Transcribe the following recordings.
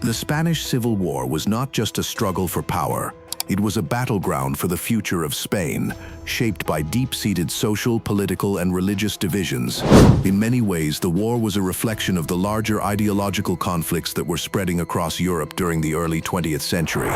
The Spanish Civil War was not just a struggle for power. It was a battleground for the future of Spain, shaped by deep-seated social, political, and religious divisions. In many ways, the war was a reflection of the larger ideological conflicts that were spreading across Europe during the early 20th century.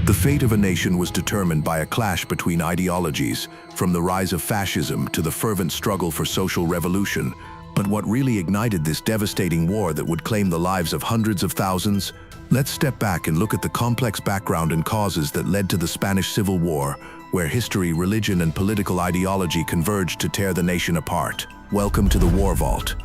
The fate of a nation was determined by a clash between ideologies, from the rise of fascism to the fervent struggle for social revolution. But what really ignited this devastating war that would claim the lives of hundreds of thousands? Let's step back and look at the complex background and causes that led to the Spanish Civil War, where history, religion, and political ideology converged to tear the nation apart. Welcome to the War Vault.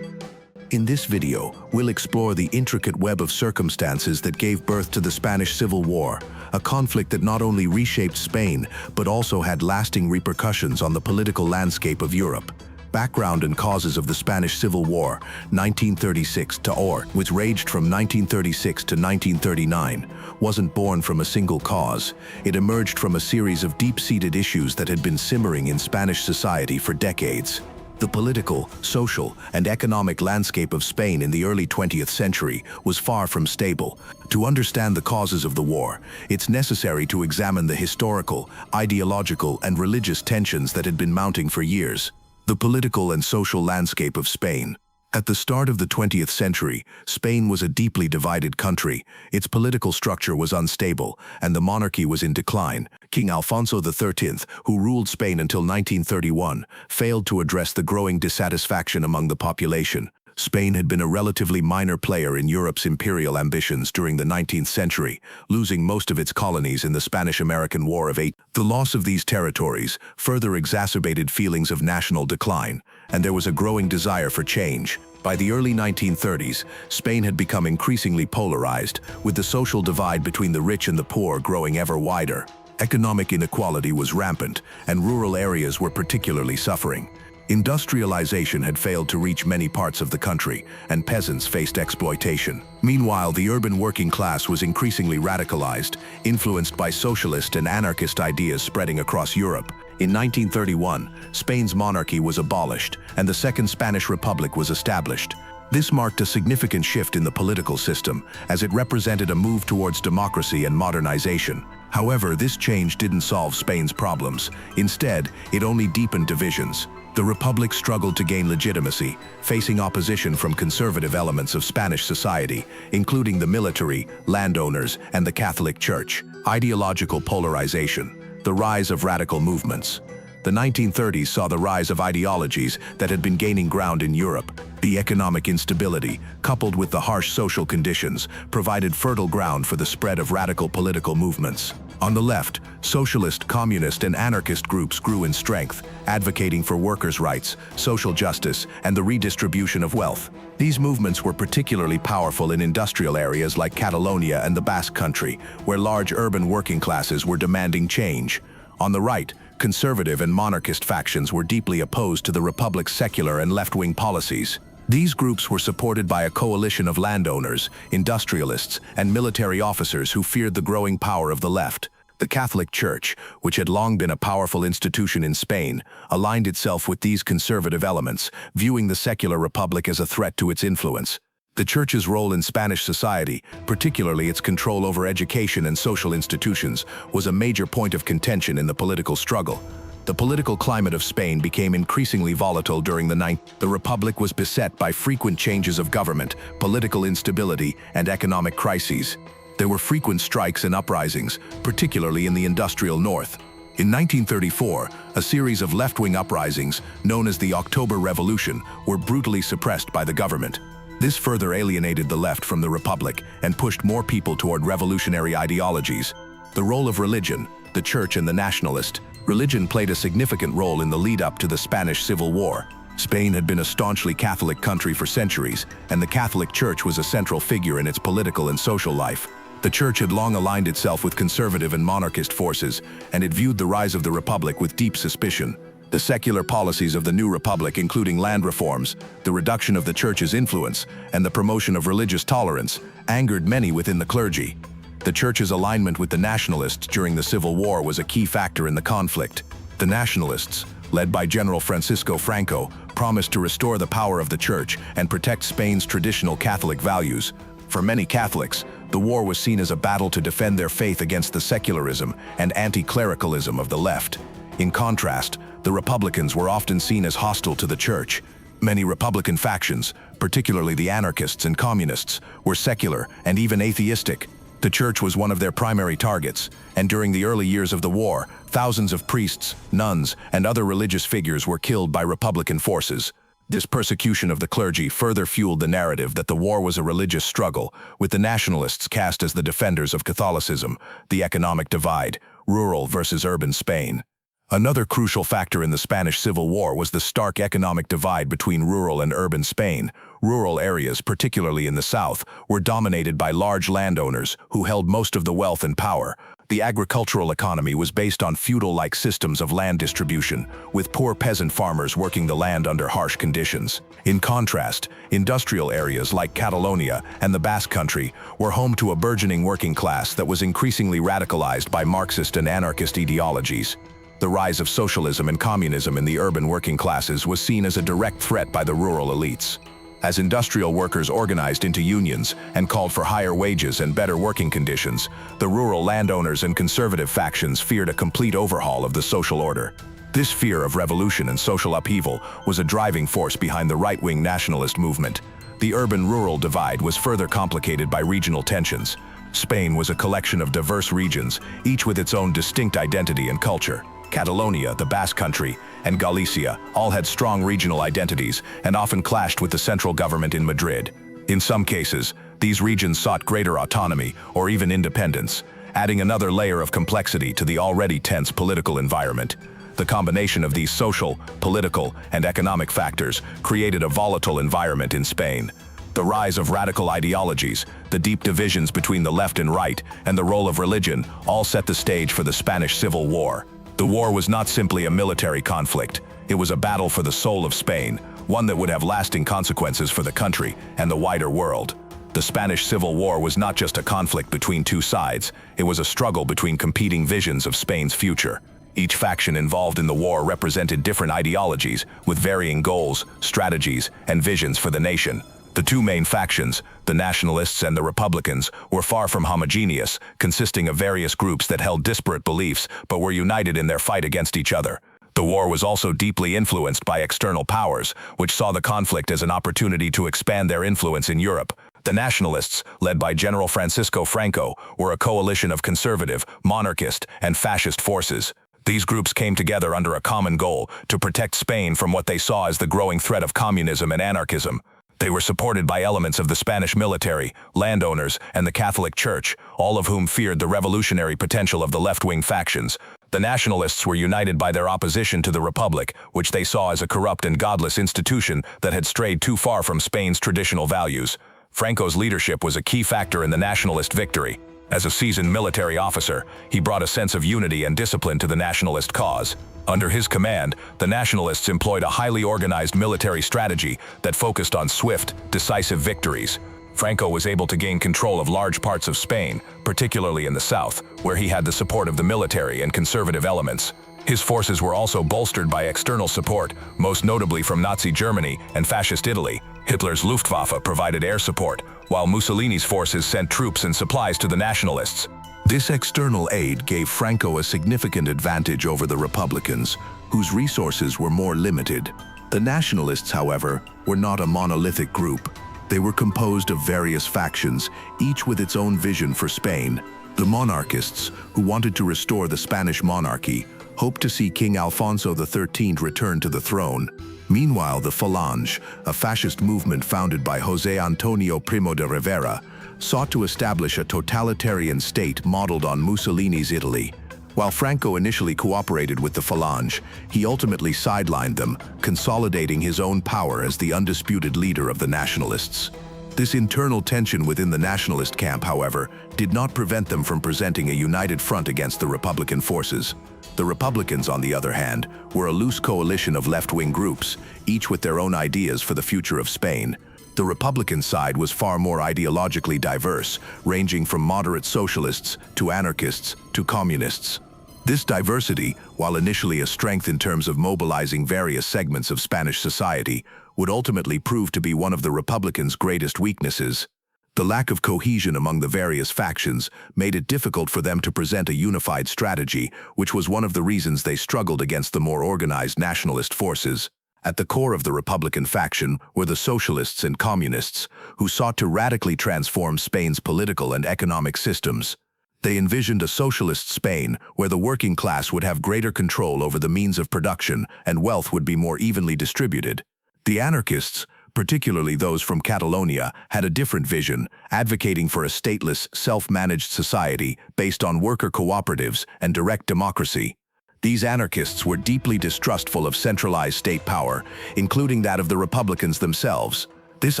In this video, we'll explore the intricate web of circumstances that gave birth to the Spanish Civil War, a conflict that not only reshaped Spain, but also had lasting repercussions on the political landscape of Europe. Background and causes of the Spanish Civil War, 1936 to or, which raged from 1936 to 1939, wasn't born from a single cause. It emerged from a series of deep-seated issues that had been simmering in Spanish society for decades. The political, social, and economic landscape of Spain in the early 20th century was far from stable. To understand the causes of the war, it's necessary to examine the historical, ideological, and religious tensions that had been mounting for years. The political and social landscape of Spain. At the start of the 20th century, Spain was a deeply divided country. Its political structure was unstable, and the monarchy was in decline. King Alfonso XIII, who ruled Spain until 1931, failed to address the growing dissatisfaction among the population. Spain had been a relatively minor player in Europe's imperial ambitions during the 19th century, losing most of its colonies in the Spanish-American War of '8. The loss of these territories further exacerbated feelings of national decline, and there was a growing desire for change. By the early 1930s, Spain had become increasingly polarized, with the social divide between the rich and the poor growing ever wider. Economic inequality was rampant, and rural areas were particularly suffering. Industrialization had failed to reach many parts of the country, and peasants faced exploitation. Meanwhile, the urban working class was increasingly radicalized, influenced by socialist and anarchist ideas spreading across Europe. In 1931, Spain's monarchy was abolished, and the Second Spanish Republic was established. This marked a significant shift in the political system, as it represented a move towards democracy and modernization. However, this change didn't solve Spain's problems. Instead, it only deepened divisions. The Republic struggled to gain legitimacy, facing opposition from conservative elements of Spanish society, including the military, landowners, and the Catholic Church. Ideological polarization. The rise of radical movements. The 1930s saw the rise of ideologies that had been gaining ground in Europe. The economic instability, coupled with the harsh social conditions, provided fertile ground for the spread of radical political movements. On the left, socialist, communist, and anarchist groups grew in strength, advocating for workers' rights, social justice, and the redistribution of wealth. These movements were particularly powerful in industrial areas like Catalonia and the Basque Country, where large urban working classes were demanding change. On the right, conservative and monarchist factions were deeply opposed to the Republic's secular and left-wing policies. These groups were supported by a coalition of landowners, industrialists, and military officers who feared the growing power of the left. The Catholic Church, which had long been a powerful institution in Spain, aligned itself with these conservative elements, viewing the secular republic as a threat to its influence. The Church's role in Spanish society, particularly its control over education and social institutions, was a major point of contention in the political struggle. The political climate of Spain became increasingly volatile during the 19th. The Republic was beset by frequent changes of government, political instability, and economic crises. There were frequent strikes and uprisings, particularly in the industrial north. In 1934, a series of left-wing uprisings, known as the October Revolution, were brutally suppressed by the government. This further alienated the left from the Republic and pushed more people toward revolutionary ideologies. The role of religion, the Church and the Nationalists. Religion played a significant role in the lead-up to the Spanish Civil War. Spain had been a staunchly Catholic country for centuries, and the Catholic Church was a central figure in its political and social life. The Church had long aligned itself with conservative and monarchist forces, and it viewed the rise of the Republic with deep suspicion. The secular policies of the new republic, including land reforms, the reduction of the Church's influence, and the promotion of religious tolerance, angered many within the clergy. The Church's alignment with the Nationalists during the Civil War was a key factor in the conflict. The Nationalists, led by General Francisco Franco, promised to restore the power of the Church and protect Spain's traditional Catholic values. For many Catholics, the war was seen as a battle to defend their faith against the secularism and anti-clericalism of the left. In contrast, the Republicans were often seen as hostile to the Church. Many Republican factions, particularly the anarchists and communists, were secular and even atheistic. The Church was one of their primary targets, and during the early years of the war, thousands of priests, nuns, and other religious figures were killed by Republican forces. This persecution of the clergy further fueled the narrative that the war was a religious struggle, with the Nationalists cast as the defenders of Catholicism, the economic divide, rural versus urban Spain. Another crucial factor in the Spanish Civil War was the stark economic divide between rural and urban Spain. Rural areas, particularly in the south, were dominated by large landowners who held most of the wealth and power. The agricultural economy was based on feudal-like systems of land distribution, with poor peasant farmers working the land under harsh conditions. In contrast, industrial areas like Catalonia and the Basque Country were home to a burgeoning working class that was increasingly radicalized by Marxist and anarchist ideologies. The rise of socialism and communism in the urban working classes was seen as a direct threat by the rural elites. As industrial workers organized into unions and called for higher wages and better working conditions, the rural landowners and conservative factions feared a complete overhaul of the social order. This fear of revolution and social upheaval was a driving force behind the right-wing nationalist movement. The urban-rural divide was further complicated by regional tensions. Spain was a collection of diverse regions, each with its own distinct identity and culture. Catalonia, the Basque Country, and Galicia all had strong regional identities and often clashed with the central government in Madrid. In some cases, these regions sought greater autonomy or even independence, adding another layer of complexity to the already tense political environment. The combination of these social, political, and economic factors created a volatile environment in Spain. The rise of radical ideologies, the deep divisions between the left and right, and the role of religion all set the stage for the Spanish Civil War. The war was not simply a military conflict. It was a battle for the soul of Spain, one that would have lasting consequences for the country and the wider world. The Spanish Civil War was not just a conflict between two sides, it was a struggle between competing visions of Spain's future. Each faction involved in the war represented different ideologies, with varying goals, strategies, and visions for the nation. The two main factions, the Nationalists and the Republicans, were far from homogeneous, consisting of various groups that held disparate beliefs but were united in their fight against each other. The war was also deeply influenced by external powers, which saw the conflict as an opportunity to expand their influence in Europe. The Nationalists, led by General Francisco Franco, were a coalition of conservative, monarchist, and fascist forces. These groups came together under a common goal to protect Spain from what they saw as the growing threat of communism and anarchism. They were supported by elements of the Spanish military, landowners, and the Catholic Church, all of whom feared the revolutionary potential of the left-wing factions. The Nationalists were united by their opposition to the Republic, which they saw as a corrupt and godless institution that had strayed too far from Spain's traditional values. Franco's leadership was a key factor in the nationalist victory. As a seasoned military officer, he brought a sense of unity and discipline to the nationalist cause. Under his command, the Nationalists employed a highly organized military strategy that focused on swift, decisive victories. Franco was able to gain control of large parts of Spain, particularly in the south, where he had the support of the military and conservative elements. His forces were also bolstered by external support, most notably from Nazi Germany and Fascist Italy. Hitler's Luftwaffe provided air support, while Mussolini's forces sent troops and supplies to the Nationalists. This external aid gave Franco a significant advantage over the Republicans, whose resources were more limited. The Nationalists, however, were not a monolithic group. They were composed of various factions, each with its own vision for Spain. The monarchists, who wanted to restore the Spanish monarchy, hoped to see King Alfonso XIII return to the throne. Meanwhile, the Falange, a fascist movement founded by José Antonio Primo de Rivera, sought to establish a totalitarian state modeled on Mussolini's Italy. While Franco initially cooperated with the Falange, he ultimately sidelined them, consolidating his own power as the undisputed leader of the Nationalists. This internal tension within the nationalist camp, however, did not prevent them from presenting a united front against the Republican forces. The Republicans, on the other hand, were a loose coalition of left-wing groups, each with their own ideas for the future of Spain. The Republican side was far more ideologically diverse, ranging from moderate socialists to anarchists to communists. This diversity, while initially a strength in terms of mobilizing various segments of Spanish society, would ultimately prove to be one of the Republicans' greatest weaknesses. The lack of cohesion among the various factions made it difficult for them to present a unified strategy, which was one of the reasons they struggled against the more organized nationalist forces. At the core of the Republican faction were the socialists and communists, who sought to radically transform Spain's political and economic systems. They envisioned a socialist Spain where the working class would have greater control over the means of production and wealth would be more evenly distributed. The anarchists, particularly those from Catalonia, had a different vision, advocating for a stateless, self-managed society based on worker cooperatives and direct democracy. These anarchists were deeply distrustful of centralized state power, including that of the Republicans themselves. This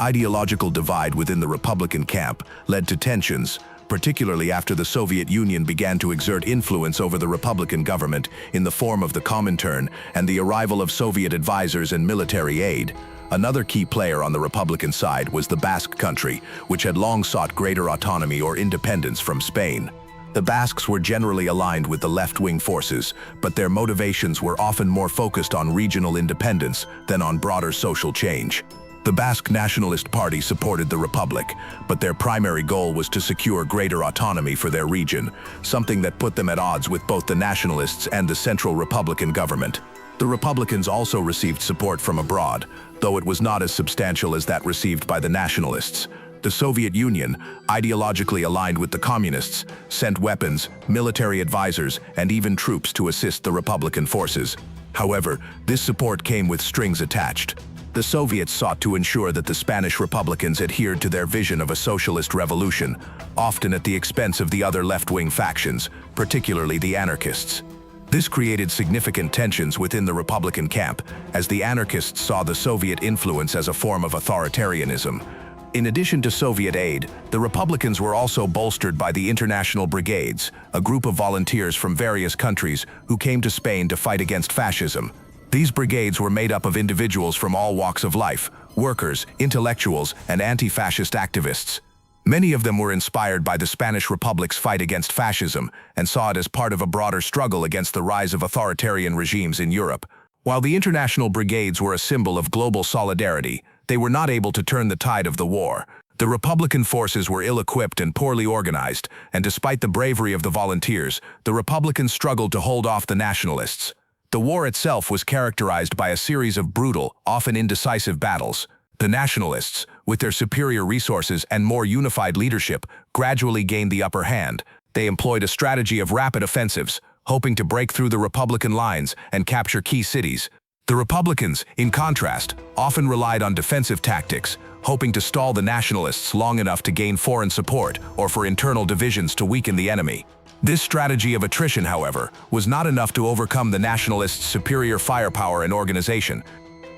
ideological divide within the Republican camp led to tensions, particularly after the Soviet Union began to exert influence over the Republican government in the form of the Comintern and the arrival of Soviet advisors and military aid. Another key player on the Republican side was the Basque country, which had long sought greater autonomy or independence from Spain. The Basques were generally aligned with the left-wing forces, but their motivations were often more focused on regional independence than on broader social change. The Basque Nationalist Party supported the Republic, but their primary goal was to secure greater autonomy for their region, something that put them at odds with both the Nationalists and the Central Republican government. The Republicans also received support from abroad, though it was not as substantial as that received by the Nationalists. The Soviet Union, ideologically aligned with the Communists, sent weapons, military advisors, and even troops to assist the Republican forces. However, this support came with strings attached. The Soviets sought to ensure that the Spanish Republicans adhered to their vision of a socialist revolution, often at the expense of the other left-wing factions, particularly the anarchists. This created significant tensions within the Republican camp, as the anarchists saw the Soviet influence as a form of authoritarianism. In addition to Soviet aid, the Republicans were also bolstered by the International Brigades, a group of volunteers from various countries who came to Spain to fight against fascism. These brigades were made up of individuals from all walks of life, workers, intellectuals, and anti-fascist activists. Many of them were inspired by the Spanish Republic's fight against fascism and saw it as part of a broader struggle against the rise of authoritarian regimes in Europe. While the International Brigades were a symbol of global solidarity, they were not able to turn the tide of the war. The Republican forces were ill-equipped and poorly organized, and despite the bravery of the volunteers, the Republicans struggled to hold off the Nationalists. The war itself was characterized by a series of brutal, often indecisive battles. The Nationalists, with their superior resources and more unified leadership, gradually gained the upper hand. They employed a strategy of rapid offensives, hoping to break through the Republican lines and capture key cities. The Republicans, in contrast, often relied on defensive tactics, hoping to stall the Nationalists long enough to gain foreign support or for internal divisions to weaken the enemy. This strategy of attrition, however, was not enough to overcome the Nationalists' superior firepower and organization.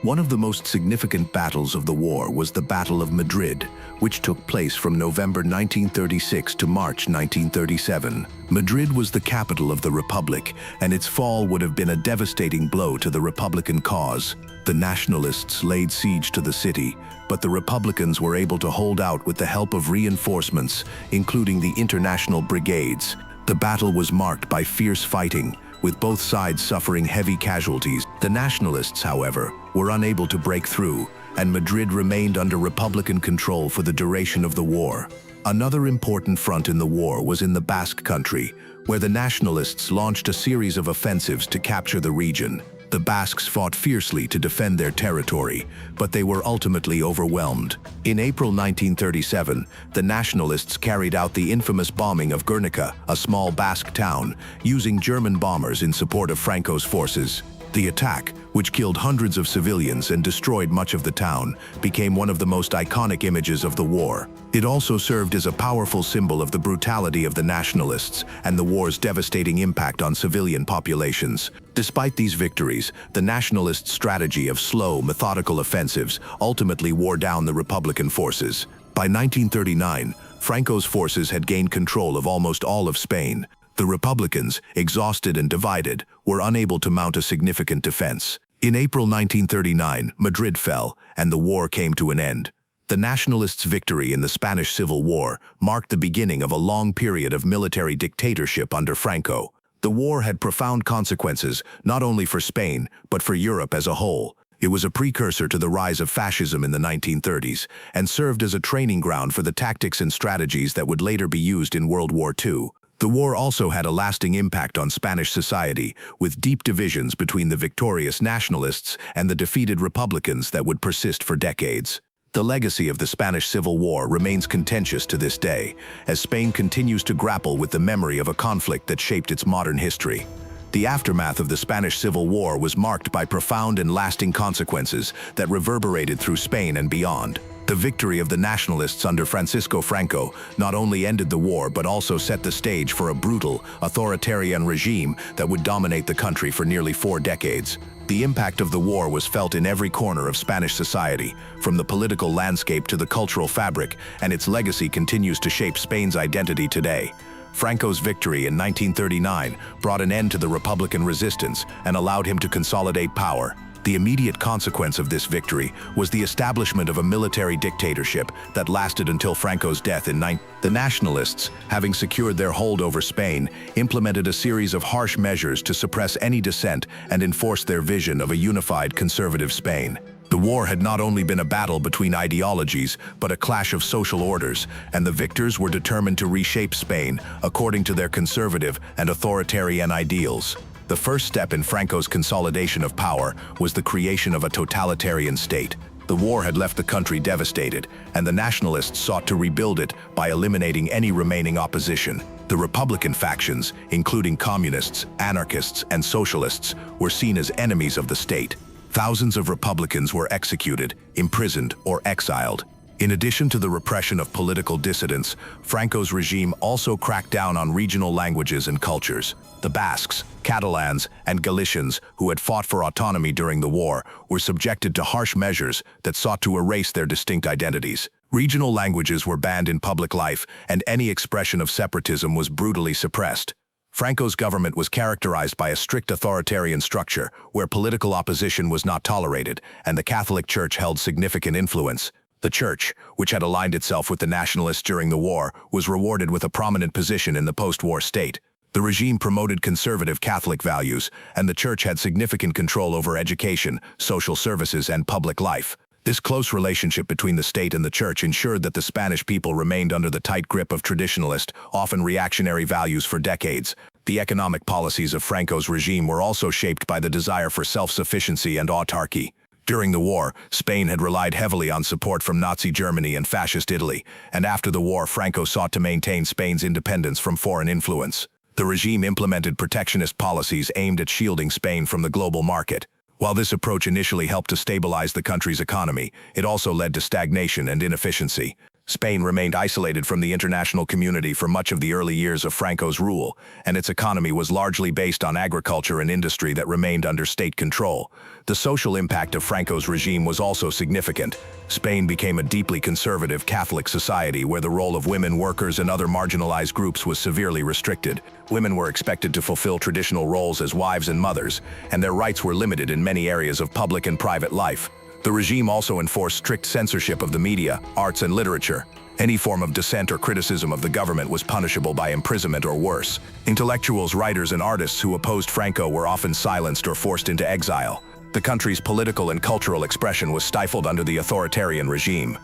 One of the most significant battles of the war was the Battle of Madrid, which took place from November 1936 to March 1937. Madrid was the capital of the Republic, and its fall would have been a devastating blow to the Republican cause. The Nationalists laid siege to the city, but the Republicans were able to hold out with the help of reinforcements, including the International Brigades. The battle was marked by fierce fighting, with both sides suffering heavy casualties. The Nationalists, however, were unable to break through, and Madrid remained under Republican control for the duration of the war. Another important front in the war was in the Basque country, where the Nationalists launched a series of offensives to capture the region. The Basques fought fiercely to defend their territory, but they were ultimately overwhelmed. In April 1937, the Nationalists carried out the infamous bombing of Guernica, a small Basque town, using German bombers in support of Franco's forces. The attack, which killed hundreds of civilians and destroyed much of the town, became one of the most iconic images of the war. It also served as a powerful symbol of the brutality of the Nationalists and the war's devastating impact on civilian populations. Despite these victories, the Nationalist strategy of slow, methodical offensives ultimately wore down the Republican forces. By 1939, Franco's forces had gained control of almost all of Spain. The Republicans, exhausted and divided, were unable to mount a significant defense. In April 1939, Madrid fell, and the war came to an end. The Nationalists' victory in the Spanish Civil War marked the beginning of a long period of military dictatorship under Franco. The war had profound consequences not only for Spain, but for Europe as a whole. It was a precursor to the rise of fascism in the 1930s and served as a training ground for the tactics and strategies that would later be used in World War II. The war also had a lasting impact on Spanish society, with deep divisions between the victorious nationalists and the defeated republicans that would persist for decades. The legacy of the Spanish Civil War remains contentious to this day, as Spain continues to grapple with the memory of a conflict that shaped its modern history. The aftermath of the Spanish Civil War was marked by profound and lasting consequences that reverberated through Spain and beyond. The victory of the Nationalists under Francisco Franco not only ended the war but also set the stage for a brutal, authoritarian regime that would dominate the country for nearly 4 decades. The impact of the war was felt in every corner of Spanish society, from the political landscape to the cultural fabric, and its legacy continues to shape Spain's identity today. Franco's victory in 1939 brought an end to the Republican resistance and allowed him to consolidate power. The immediate consequence of this victory was the establishment of a military dictatorship that lasted until Franco's death in The Nationalists, having secured their hold over Spain, implemented a series of harsh measures to suppress any dissent and enforce their vision of a unified conservative Spain. The war had not only been a battle between ideologies, but a clash of social orders, and the victors were determined to reshape Spain according to their conservative and authoritarian ideals. The first step in Franco's consolidation of power was the creation of a totalitarian state. The war had left the country devastated, and the Nationalists sought to rebuild it by eliminating any remaining opposition. The Republican factions, including communists, anarchists, and socialists, were seen as enemies of the state. Thousands of Republicans were executed, imprisoned, or exiled. In addition to the repression of political dissidents, Franco's regime also cracked down on regional languages and cultures. The Basques, Catalans, and Galicians, who had fought for autonomy during the war, were subjected to harsh measures that sought to erase their distinct identities. Regional languages were banned in public life, and any expression of separatism was brutally suppressed. Franco's government was characterized by a strict authoritarian structure, where political opposition was not tolerated, and the Catholic Church held significant influence. The Church, which had aligned itself with the Nationalists during the war, was rewarded with a prominent position in the post-war state. The regime promoted conservative Catholic values, and the Church had significant control over education, social services, and public life. This close relationship between the state and the Church ensured that the Spanish people remained under the tight grip of traditionalist, often reactionary values for decades. The economic policies of Franco's regime were also shaped by the desire for self-sufficiency and autarky. During the war, Spain had relied heavily on support from Nazi Germany and Fascist Italy, and after the war, Franco sought to maintain Spain's independence from foreign influence. The regime implemented protectionist policies aimed at shielding Spain from the global market. While this approach initially helped to stabilize the country's economy, it also led to stagnation and inefficiency. Spain remained isolated from the international community for much of the early years of Franco's rule, and its economy was largely based on agriculture and industry that remained under state control. The social impact of Franco's regime was also significant. Spain became a deeply conservative Catholic society where the role of women, workers, and other marginalized groups was severely restricted. Women were expected to fulfill traditional roles as wives and mothers, and their rights were limited in many areas of public and private life. The regime also enforced strict censorship of the media, arts, and literature. Any form of dissent or criticism of the government was punishable by imprisonment or worse. Intellectuals, writers, and artists who opposed Franco were often silenced or forced into exile. The country's political and cultural expression was stifled under the authoritarian regime.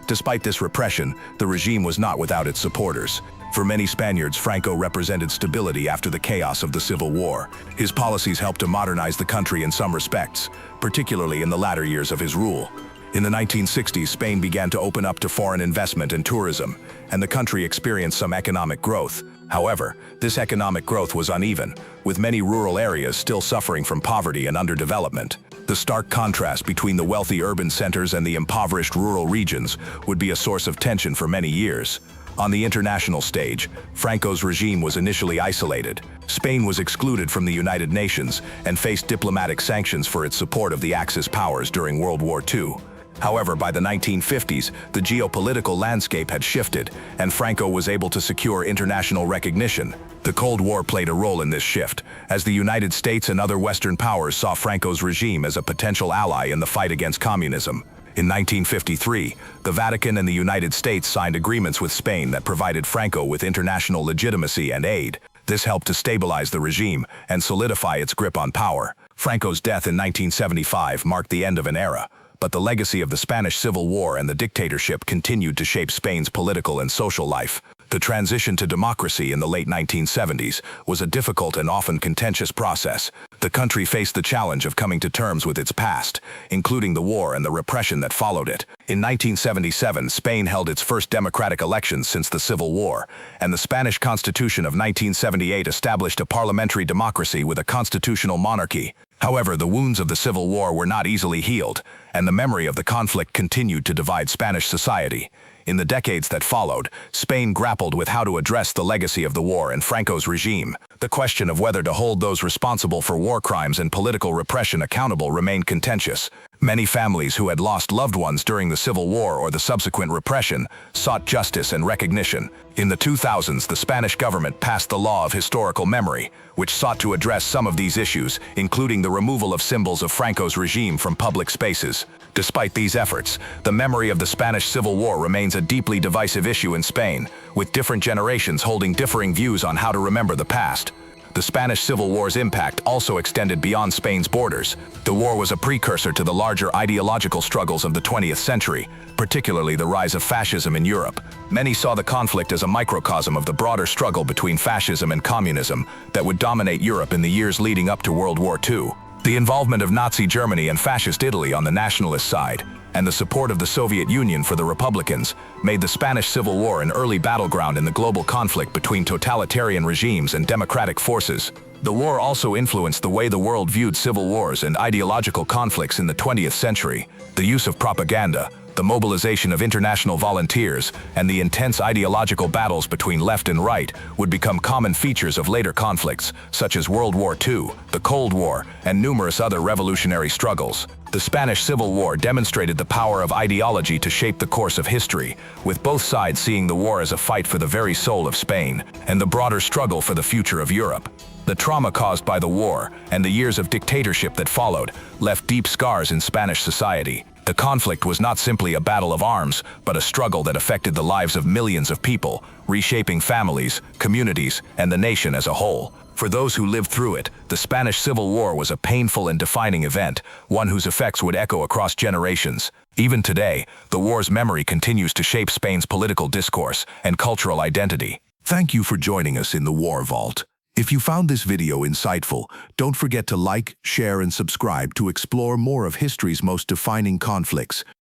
Despite this repression, the regime was not without its supporters. For many Spaniards, Franco represented stability after the chaos of the Civil War. His policies helped to modernize the country in some respects, particularly in the latter years of his rule. In the 1960s, Spain began to open up to foreign investment and tourism, and the country experienced some economic growth. However, this economic growth was uneven, with many rural areas still suffering from poverty and underdevelopment. The stark contrast between the wealthy urban centers and the impoverished rural regions would be a source of tension for many years. On the international stage, Franco's regime was initially isolated. Spain was excluded from the United Nations and faced diplomatic sanctions for its support of the Axis powers during World War II. However, by the 1950s, the geopolitical landscape had shifted, and Franco was able to secure international recognition. The Cold War played a role in this shift, as the United States and other Western powers saw Franco's regime as a potential ally in the fight against communism. In 1953, the Vatican and the United States signed agreements with Spain that provided Franco with international legitimacy and aid. This helped to stabilize the regime and solidify its grip on power. Franco's death in 1975 marked the end of an era, but the legacy of the Spanish Civil War and the dictatorship continued to shape Spain's political and social life. The transition to democracy in the late 1970s was a difficult and often contentious process. The country faced the challenge of coming to terms with its past, including the war and the repression that followed it. In 1977, Spain held its first democratic elections since the Civil War, and the Spanish Constitution of 1978 established a parliamentary democracy with a constitutional monarchy. However, the wounds of the Civil War were not easily healed, and the memory of the conflict continued to divide Spanish society. In the decades that followed, Spain grappled with how to address the legacy of the war and Franco's regime. The question of whether to hold those responsible for war crimes and political repression accountable remained contentious. Many families who had lost loved ones during the Civil War or the subsequent repression sought justice and recognition. In the 2000s, the Spanish government passed the Law of Historical Memory, which sought to address some of these issues, including the removal of symbols of Franco's regime from public spaces. Despite these efforts, the memory of the Spanish Civil War remains a deeply divisive issue in Spain, with different generations holding differing views on how to remember the past. The Spanish Civil War's impact also extended beyond Spain's borders. The war was a precursor to the larger ideological struggles of the 20th century, particularly the rise of fascism in Europe. Many saw the conflict as a microcosm of the broader struggle between fascism and communism that would dominate Europe in the years leading up to World War II. The involvement of Nazi Germany and Fascist Italy on the nationalist side, and the support of the Soviet Union for the Republicans, made the Spanish Civil War an early battleground in the global conflict between totalitarian regimes and democratic forces. The war also influenced the way the world viewed civil wars and ideological conflicts in the 20th century. The use of propaganda, the mobilization of international volunteers, and the intense ideological battles between left and right would become common features of later conflicts, such as World War II, the Cold War, and numerous other revolutionary struggles. The Spanish Civil War demonstrated the power of ideology to shape the course of history, with both sides seeing the war as a fight for the very soul of Spain, and the broader struggle for the future of Europe. The trauma caused by the war, and the years of dictatorship that followed, left deep scars in Spanish society. The conflict was not simply a battle of arms, but a struggle that affected the lives of millions of people, reshaping families, communities, and the nation as a whole. For those who lived through it, the Spanish Civil War was a painful and defining event, one whose effects would echo across generations. Even today, the war's memory continues to shape Spain's political discourse and cultural identity. Thank you for joining us in the War Vault. If you found this video insightful, don't forget to like, share, and subscribe to explore more of history's most defining conflicts.